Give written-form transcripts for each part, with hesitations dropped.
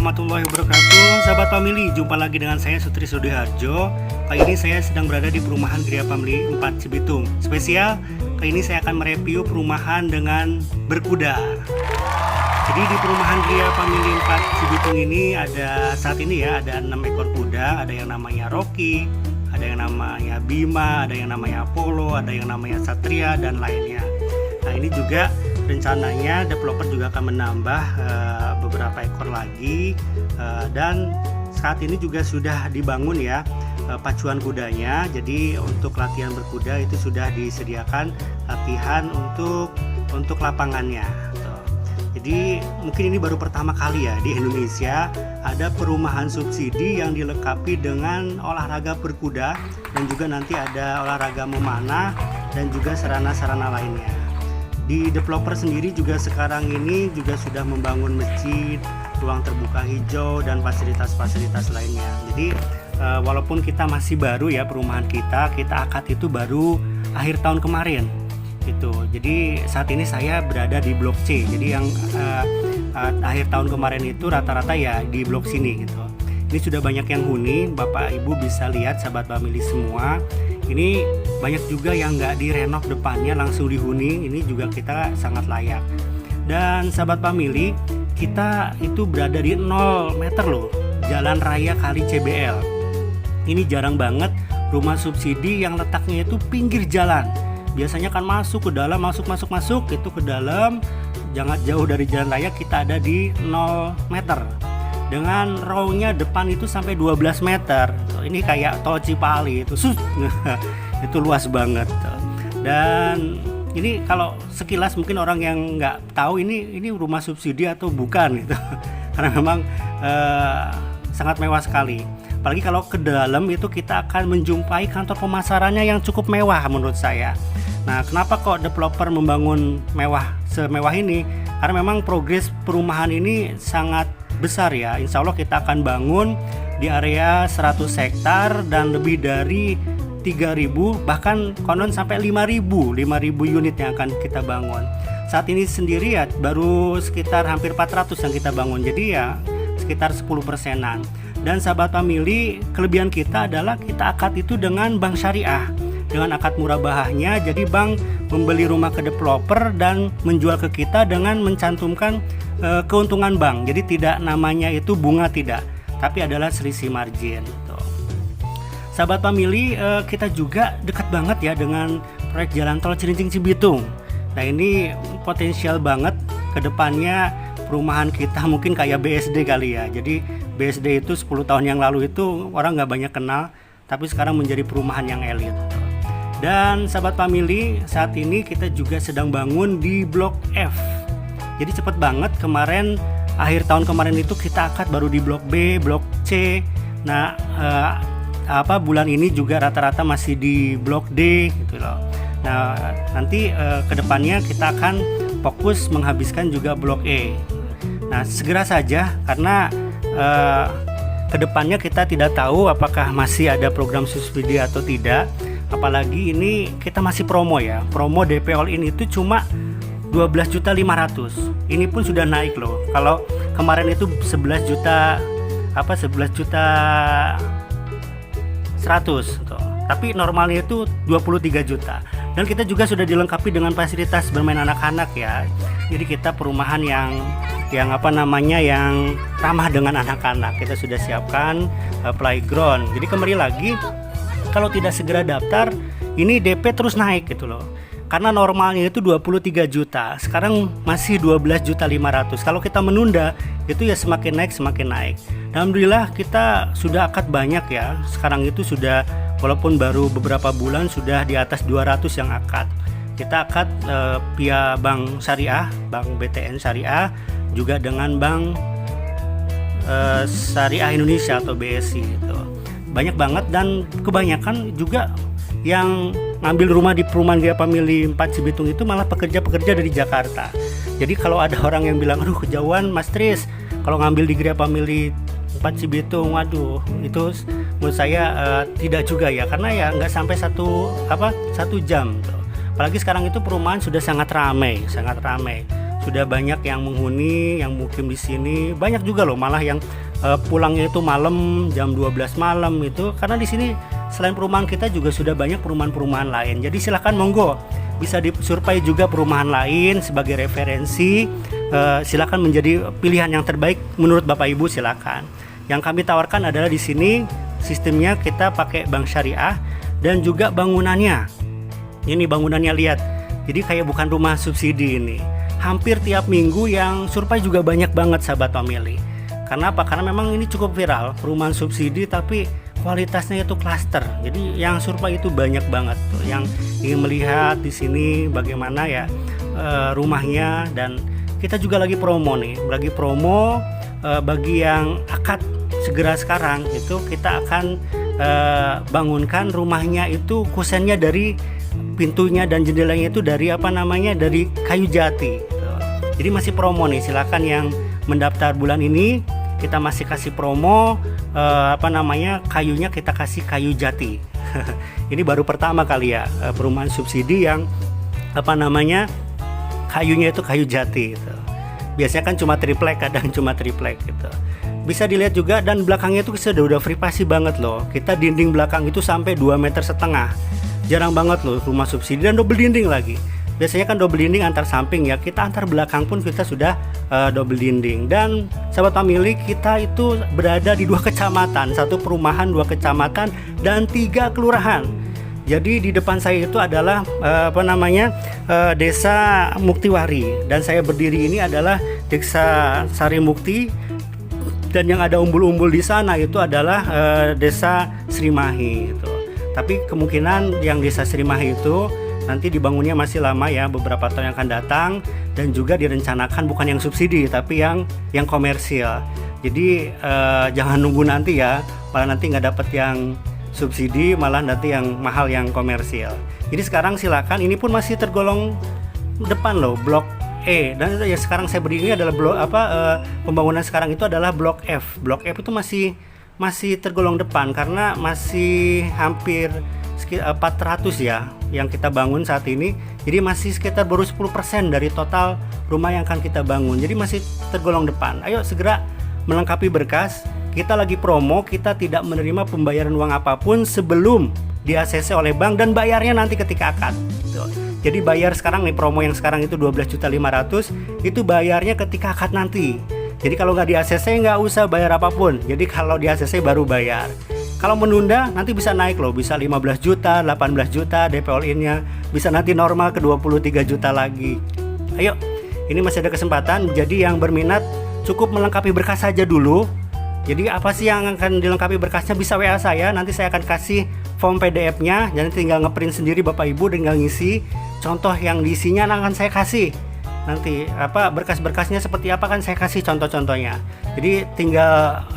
warahmatullahi wabarakatuh. Sahabat family, jumpa lagi dengan saya Sutri Sudiharjo. Kali ini saya sedang berada di perumahan Gria Family 4 Cibitung. Spesial, kali ini saya akan mereview perumahan dengan berkuda. Jadi di perumahan Gria Family 4 Cibitung ini ada saat ini ya, ada 6 ekor kuda. Ada yang namanya Rocky, ada yang namanya Bima, ada yang namanya Apollo, ada yang namanya Satria, dan lainnya. Nah ini juga rencananya developer juga akan menambah beberapa ekor lagi, dan saat ini juga sudah dibangun ya pacuan kudanya. Jadi untuk latihan berkuda itu sudah disediakan latihan untuk lapangannya. Jadi mungkin ini baru pertama kali ya di Indonesia ada perumahan subsidi yang dilengkapi dengan olahraga berkuda, dan juga nanti ada olahraga memanah dan juga sarana-sarana lainnya. Di developer sendiri juga sekarang ini juga sudah membangun masjid, ruang terbuka hijau, dan fasilitas-fasilitas lainnya. Jadi walaupun kita masih baru ya perumahan kita akad itu baru akhir tahun kemarin gitu. Jadi saat ini saya berada di blok C. Jadi yang akhir tahun kemarin itu rata-rata ya di blok sini gitu. Ini sudah banyak yang huni, Bapak Ibu bisa lihat sahabat family semua. Ini banyak juga yang nggak direnov depannya, langsung dihuni. Ini juga kita sangat layak. Dan sahabat family, kita itu berada di 0 meter loh, jalan raya kali CBL. Ini jarang banget rumah subsidi yang letaknya itu pinggir jalan. Biasanya kan masuk ke dalam, masuk itu ke dalam, jangan jauh dari jalan raya. Kita ada di 0 meter. Dengan row-nya depan itu sampai 12 meter. Ini kayak tol Cipali itu itu luas banget. Dan ini kalau sekilas mungkin orang yang nggak tahu ini rumah subsidi atau bukan gitu. Karena memang sangat mewah sekali. Apalagi kalau ke dalam itu kita akan menjumpai kantor pemasarannya yang cukup mewah menurut saya. Nah, kenapa kok developer membangun semewah ini? Karena memang progres perumahan ini sangat besar ya. Insya Allah kita akan bangun di area 100 hektar dan lebih dari 3.000, bahkan konon sampai 5.000 unit yang akan kita bangun. Saat ini sendiri ya baru sekitar hampir 400 yang kita bangun. Jadi ya sekitar 10%-an. Dan sahabat family, kelebihan kita adalah kita akad itu dengan bank syariah. Dengan akad murabahahnya, jadi bank membeli rumah ke developer dan menjual ke kita dengan mencantumkan keuntungan bank. Jadi tidak namanya itu bunga, tidak, tapi adalah selisih margin tuh. Sahabat family, kita juga dekat banget ya dengan proyek jalan tol Cilincing Cibitung. Nah ini potensial banget ke depannya perumahan kita, mungkin kayak BSD kali ya. Jadi BSD itu 10 tahun yang lalu itu orang nggak banyak kenal, tapi sekarang menjadi perumahan yang elit. Dan sahabat family, saat ini kita juga sedang bangun di blok F. Jadi cepet banget, kemarin akhir tahun kemarin itu kita akad baru di blok B, blok C. Nah bulan ini juga rata-rata masih di blok D gitu loh. Nah nanti kedepannya kita akan fokus menghabiskan juga blok E. Nah segera saja, karena kedepannya kita tidak tahu apakah masih ada program subsidi atau tidak. Apalagi ini kita masih promo ya. Promo DP all in itu cuma 12.500.000. Ini pun sudah naik loh. Kalau kemarin itu 11 juta 100 tuh. Tapi normalnya itu 23 juta. Dan kita juga sudah dilengkapi dengan fasilitas bermain anak-anak ya. Jadi kita perumahan yang ramah dengan anak-anak. Kita sudah siapkan playground. Jadi kembali lagi, kalau tidak segera daftar, ini DP terus naik gitu loh. Karena normalnya itu 23 juta, sekarang masih 12.500.000. Kalau kita menunda, itu ya semakin naik. Alhamdulillah kita sudah akad banyak ya. Sekarang itu sudah, walaupun baru beberapa bulan, sudah di atas 200 yang akad. Kita akad via bank syariah, bank BTN syariah, juga dengan bank Syariah Indonesia atau BSI itu. Banyak banget, dan kebanyakan juga yang ngambil rumah di perumahan Gria Family 4 Cibitung itu malah pekerja-pekerja dari Jakarta. Jadi kalau ada orang yang bilang, aduh kejauhan Mas Tris kalau ngambil di Gria Family 4 Cibitung, waduh itu menurut saya tidak juga ya, karena ya nggak sampai satu jam tuh. Apalagi sekarang itu perumahan sudah sangat ramai, sudah banyak yang menghuni, yang mukim di sini. Banyak juga loh malah yang pulangnya itu malam, jam 12 malam itu, karena di sini selain perumahan kita juga sudah banyak perumahan-perumahan lain. Jadi silahkan monggo, bisa disurvei juga perumahan lain sebagai referensi. Silahkan menjadi pilihan yang terbaik menurut Bapak Ibu, silahkan. Yang kami tawarkan adalah di sini sistemnya kita pakai bank syariah dan juga bangunannya. Ini bangunannya, lihat. Jadi kayak bukan rumah subsidi ini. Hampir tiap minggu yang survei juga banyak banget sahabat family. Karena apa? Karena memang ini cukup viral, perumahan subsidi tapi kualitasnya itu klaster. Jadi yang survei itu banyak banget tuh yang ingin melihat di sini bagaimana ya rumahnya. Dan kita juga lagi promo nih, bagi yang akad segera sekarang itu kita akan bangunkan rumahnya itu kusennya dari pintunya dan jendelanya itu dari dari kayu jati. Jadi masih promo nih, silakan yang mendaftar bulan ini kita masih kasih promo kayunya kita kasih kayu jati. Ini baru pertama kali ya perumahan subsidi yang kayunya itu kayu jati gitu. Biasanya kan cuma triplek, kadang cuma triplek gitu. Bisa dilihat juga, dan belakangnya itu udah privasi banget loh. Kita dinding belakang itu sampai 2,5 meter. Jarang banget loh rumah subsidi, dan double dinding lagi. Biasanya kan double dinding antar samping ya, kita antar belakang pun kita sudah double dinding. Dan sahabat family, kita itu berada di 2 kecamatan, 1 perumahan, 2 kecamatan, dan 3 kelurahan. Jadi di depan saya itu adalah Desa Muktiwari, dan saya berdiri ini adalah Desa Sari Mukti, dan yang ada umbul-umbul di sana itu adalah Desa Srimahi gitu. Tapi kemungkinan yang Desa Srimahi itu nanti dibangunnya masih lama ya, beberapa tahun yang akan datang, dan juga direncanakan bukan yang subsidi tapi yang komersial. Jadi jangan nunggu nanti ya, malah nanti nggak dapet yang subsidi, malah nanti yang mahal yang komersial. Jadi sekarang silakan, ini pun masih tergolong depan loh, blok E, dan ya sekarang saya berdiri adalah blok pembangunan sekarang itu adalah blok F. Blok F itu masih tergolong depan karena masih hampir 400 ya yang kita bangun saat ini. Jadi masih sekitar baru 10% dari total rumah yang akan kita bangun. Jadi masih tergolong depan. Ayo segera melengkapi berkas. Kita lagi promo, kita tidak menerima pembayaran uang apapun sebelum di ACC oleh bank, dan bayarnya nanti ketika akad. Jadi bayar sekarang nih, promo yang sekarang itu 12.500.000 itu bayarnya ketika akad nanti. Jadi kalau nggak di ACC nggak usah bayar apapun. Jadi kalau di ACC baru bayar. Kalau menunda nanti bisa naik loh, bisa 15 juta, 18 juta DP all in-nya, bisa nanti normal ke 23 juta lagi. Ayo, ini masih ada kesempatan. Jadi yang berminat cukup melengkapi berkas saja dulu. Jadi apa sih yang akan dilengkapi berkasnya, bisa WA saya, nanti saya akan kasih form PDF-nya, jadi tinggal ngeprint sendiri Bapak Ibu, tinggal ngisi. Contoh yang diisinya akan saya kasih. Nanti berkas-berkasnya seperti apa kan saya kasih contoh-contohnya. Jadi tinggal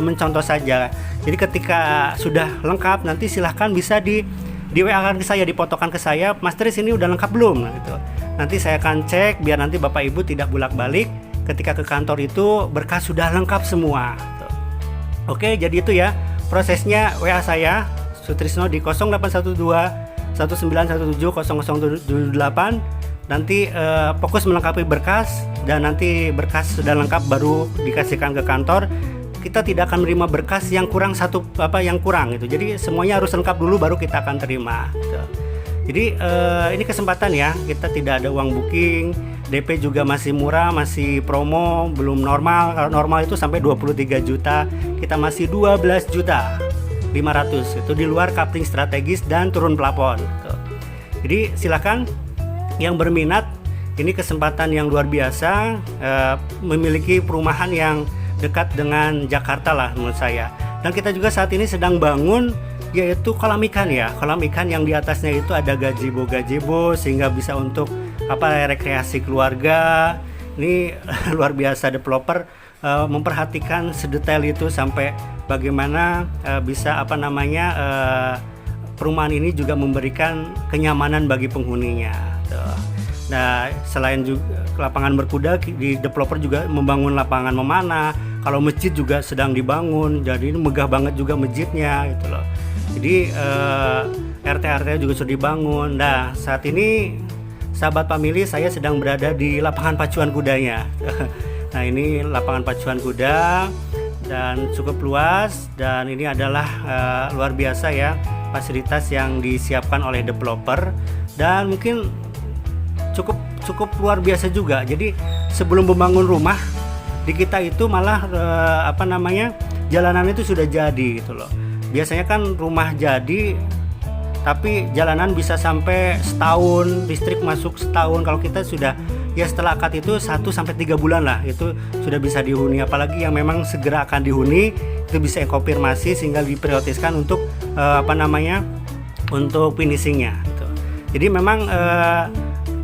mencontoh saja. Jadi ketika sudah lengkap nanti silahkan bisa di WA-kan ke saya, dipotokan ke saya, Mas Tris ini udah lengkap belum gitu. Nanti saya akan cek biar nanti Bapak Ibu tidak bolak-balik. Ketika ke kantor itu berkas sudah lengkap semua. Oke, jadi itu ya prosesnya. WA saya Sutrisno di 0812 1917 0078. Nanti fokus melengkapi berkas, dan nanti berkas sudah lengkap baru dikasihkan ke kantor. Kita tidak akan menerima berkas yang kurang yang kurang gitu. Jadi semuanya harus lengkap dulu baru kita akan terima gitu. Jadi ini kesempatan ya, kita tidak ada uang booking, DP juga masih murah, masih promo, belum normal. Kalau normal itu sampai 23 juta, kita masih 12 juta 500, itu di luar coupling strategis dan turun plafon gitu. Jadi silakan yang berminat, ini kesempatan yang luar biasa, memiliki perumahan yang dekat dengan Jakarta lah menurut saya. Dan kita juga saat ini sedang bangun yaitu kolam ikan ya, kolam ikan yang di atasnya itu ada gazebo sehingga bisa untuk rekreasi keluarga. Ini luar biasa, developer memperhatikan sedetail itu sampai bagaimana bisa perumahan ini juga memberikan kenyamanan bagi penghuninya. Nah, selain juga lapangan berkuda, di developer juga membangun lapangan memanah. Kalau masjid juga sedang dibangun, jadi ini megah banget juga masjidnya gitu loh. Jadi RT-RT juga sudah dibangun. Nah, saat ini sahabat family, saya sedang berada di lapangan pacuan kudanya. Nah, ini lapangan pacuan kuda dan cukup luas, dan ini adalah luar biasa ya fasilitas yang disiapkan oleh developer, dan mungkin cukup luar biasa juga. Jadi sebelum membangun rumah di kita itu malah jalanan itu sudah jadi gitu loh. Biasanya kan rumah jadi tapi jalanan bisa sampai setahun, listrik masuk setahun. Kalau kita sudah ya setelah akad itu 1-3 bulan lah itu sudah bisa dihuni. Apalagi yang memang segera akan dihuni itu bisa konfirmasi sehingga diprioritaskan untuk untuk finishingnya gitu. Jadi memang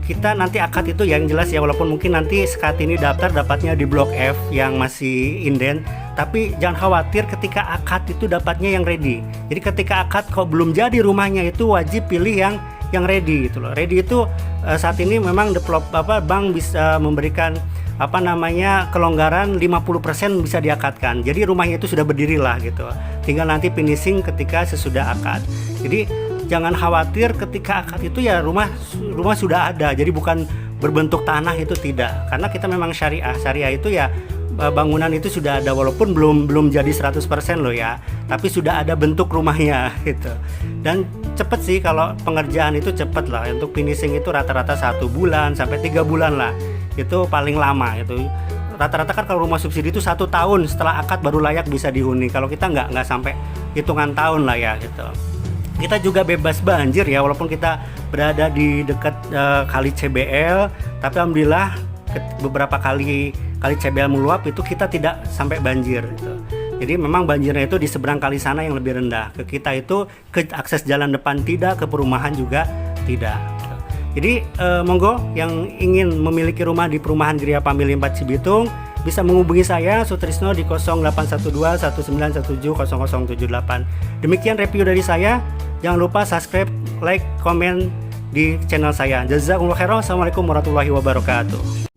kita nanti akad itu yang jelas ya, walaupun mungkin nanti saat ini dapatnya di blok F yang masih inden, tapi jangan khawatir ketika akad itu dapatnya yang ready. Jadi ketika akad kok belum jadi rumahnya itu wajib pilih yang ready gitu loh. Ready itu saat ini memang bank bisa memberikan kelonggaran 50% bisa diakadkan. Jadi rumahnya itu sudah berdiri lah gitu. Tinggal nanti finishing ketika sesudah akad. Jadi jangan khawatir ketika akad itu ya rumah sudah ada. Jadi bukan berbentuk tanah, itu tidak. Karena kita memang syariah itu ya bangunan itu sudah ada, walaupun belum jadi 100% loh ya, tapi sudah ada bentuk rumahnya gitu. Dan cepet sih, kalau pengerjaan itu cepet lah. Untuk finishing itu rata-rata 1 bulan sampai 3 bulan lah, itu paling lama itu. Rata-rata kan kalau rumah subsidi itu 1 tahun setelah akad baru layak bisa dihuni. Kalau kita nggak sampai hitungan tahun lah ya gitu. Kita juga bebas banjir ya, walaupun kita berada di dekat kali CBL, tapi alhamdulillah beberapa kali CBL meluap itu kita tidak sampai banjir gitu. Jadi memang banjirnya itu di seberang kali sana yang lebih rendah. Ke kita itu ke akses jalan depan tidak, ke perumahan juga tidak gitu. Jadi monggo yang ingin memiliki rumah di perumahan Gria Family 4 Cibitung bisa menghubungi saya Sutrisno di 0812 1917 0078. Demikian review dari saya. Jangan lupa subscribe, like, komen di channel saya. Jazakumullah khairan. Assalamualaikum warahmatullahi wabarakatuh.